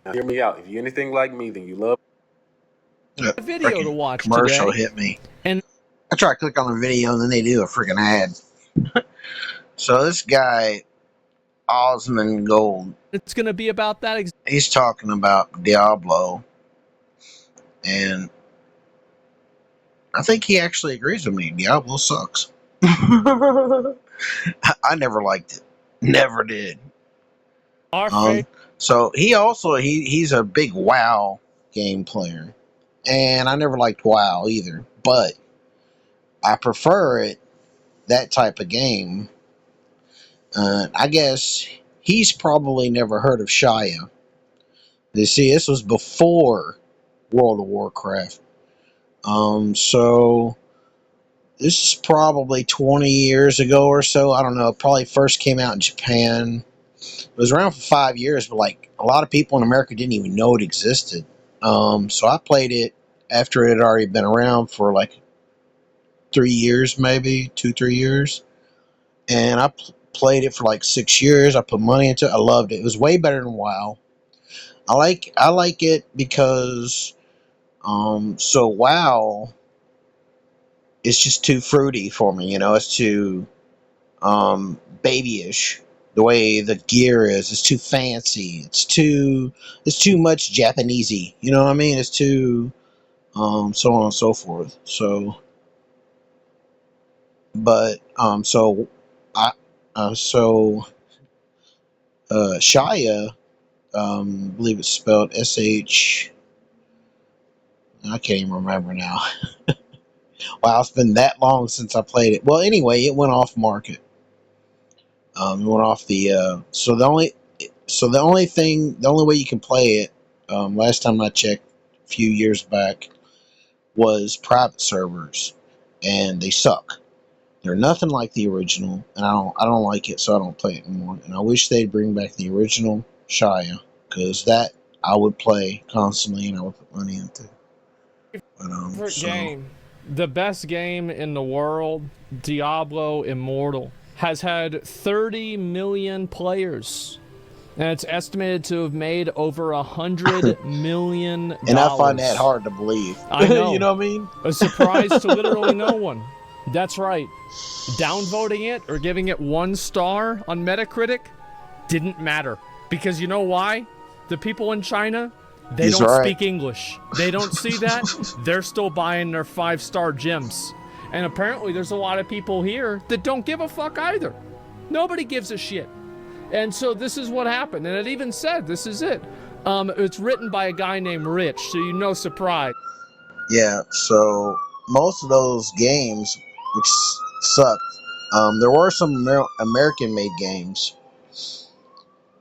Now, hear me out. If you're anything like me, then you love A video to watch commercial today. Hit me. And I try to click on the video, and then they do a freaking ad. So this guy, Osmongold, it's going to be about that. He's talking about Diablo, and I think he actually agrees with me. Diablo sucks. I never liked it. Never did. So he's a big WoW game player, and I never liked WoW either. But I prefer it, that type of game. I guess he's probably never heard of Shia. You see, this was before World of Warcraft. So this is probably 20 years ago or so. I don't know. It probably first came out in Japan. It was around for 5 years, but like a lot of people in America didn't even know it existed. So I played it after it had already been around for like 3 years, maybe 2-3 years, and I played it for like 6 years. I put money into it. I loved it. It was way better than WoW. I like it because so WoW is just too fruity for me. You know, it's too babyish. The way the gear is, it's too fancy. It's too much Japanesey. You know what I mean? It's too so on and so forth. So, but so I Shia, I believe it's spelled SH. I can't even remember now. Wow, it's been that long since I played it. Well, anyway, it went off market. It went off the so the only way you can play it, last time I checked a few years back, was private servers, and they suck. They're nothing like the original, and I don't like it, so I don't play it anymore. And I wish they'd bring back the original Shia, because that I would play constantly and I would put money into. But, game, the best game in the world, Diablo Immortal, has had 30 million players, and it's estimated to have made over $100 million. And I find that hard to believe. I know. You know what I mean? A surprise to literally no one. That's right. Downvoting it or giving it 1 star on Metacritic didn't matter, because you know why? The people in China, they don't speak English. They don't see that. They're still buying their 5-star gems. And apparently there's a lot of people here that don't give a fuck either. Nobody gives a shit. And so this is what happened. And it even said, this is it. It's written by a guy named Rich, so you know, surprise. Yeah, so most of those games, which sucked, there were some American-made games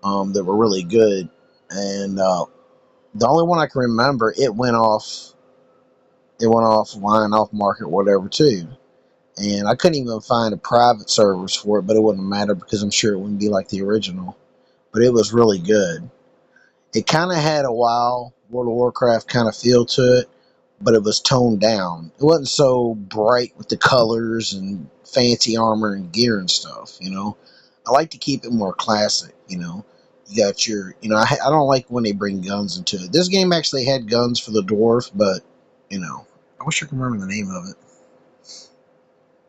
that were really good. And the only one I can remember, it went offline, off market, whatever, too. And I couldn't even find a private servers for it, but it wouldn't matter because I'm sure it wouldn't be like the original. But it was really good. It kind of had a WoW, World of Warcraft kind of feel to it, but it was toned down. It wasn't so bright with the colors and fancy armor and gear and stuff, you know. I like to keep it more classic, you know. You got your, you know, I don't like when they bring guns into it. This game actually had guns for the dwarf, but, you know, I wish I could remember the name of it.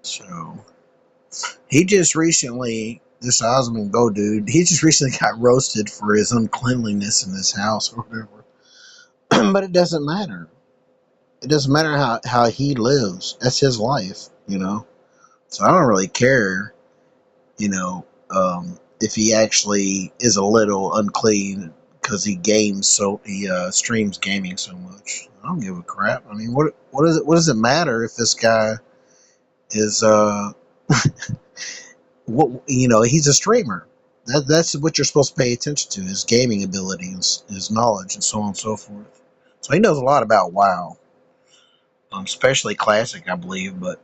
So, he just recently, this Asmongold dude, he just recently got roasted for his uncleanliness in his house or whatever. But it doesn't matter. It doesn't matter how he lives. That's his life, you know. So I don't really care, you know, if he actually is a little unclean because he streams gaming so much. I don't give a crap. I mean, what does it matter if this guy is what, you know, he's a streamer. That's what you're supposed to pay attention to, his gaming ability, his knowledge, and so on and so forth. So he knows a lot about WoW, especially Classic, I believe, but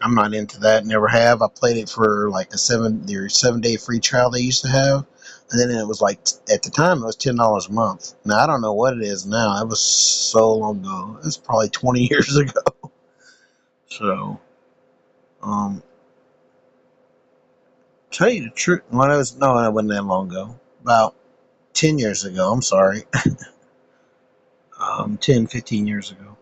I'm not into that. Never have. I played it for like a 7-day free trial they used to have, and then it was like at the time it was $10 a month. Now I don't know what it is now. It was so long ago. It was probably 20 years ago. So, tell you the truth, it wasn't that long ago. About 10 years ago. I'm sorry. 10, 15 years ago.